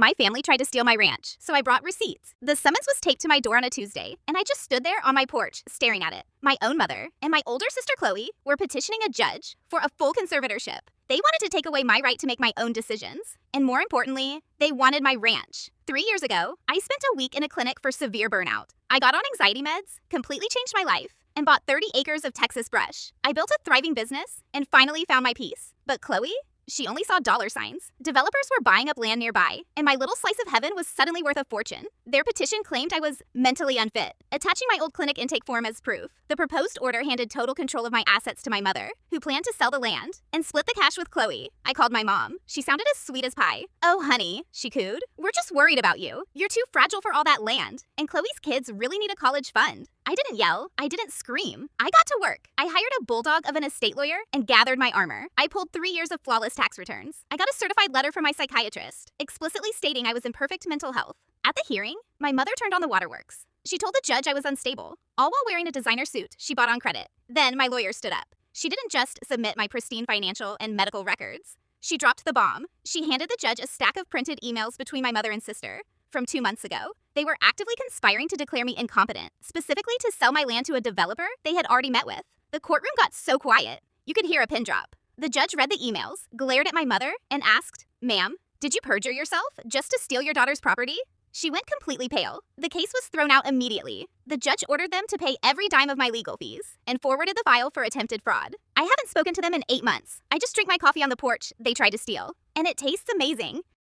My family tried to steal my ranch, so I brought receipts. The summons was taped to my door on a Tuesday, and I just stood there on my porch staring at it. My own mother and my older sister Chloe were petitioning a judge for a full conservatorship. They wanted to take away my right to make my own decisions. And more importantly, they wanted my ranch. 3 years ago, I spent a week in a clinic for severe burnout. I got on anxiety meds, completely changed my life, and bought 30 acres of Texas brush. I built a thriving business and finally found my peace. But Chloe? She only saw dollar signs. Developers were buying up land nearby, and my little slice of heaven was suddenly worth a fortune. Their petition claimed I was mentally unfit, attaching my old clinic intake form as proof. The proposed order handed total control of my assets to my mother, who planned to sell the land and split the cash with Chloe. I called my mom. She sounded as sweet as pie. "Oh, honey," she cooed. "We're just worried about you. You're too fragile for all that land, and Chloe's kids really need a college fund." I didn't yell. I didn't scream. I got to work. I hired a bulldog of an estate lawyer and gathered my armor. I pulled 3 years of flawless tax returns. I got a certified letter from my psychiatrist, explicitly stating I was in perfect mental health. At the hearing, my mother turned on the waterworks. She told the judge I was unstable, all while wearing a designer suit she bought on credit. Then my lawyer stood up. She didn't just submit my pristine financial and medical records. She dropped the bomb. She handed the judge a stack of printed emails between my mother and sister from 2 months ago. They were actively conspiring to declare me incompetent, specifically to sell my land to a developer they had already met with. The courtroom got so quiet, you could hear a pin drop. The judge read the emails, glared at my mother, and asked, "Ma'am, did you perjure yourself just to steal your daughter's property?" She went completely pale. The case was thrown out immediately. The judge ordered them to pay every dime of my legal fees and forwarded the file for attempted fraud. I haven't spoken to them in 8 months. I just drink my coffee on the porch they tried to steal. And it tastes amazing.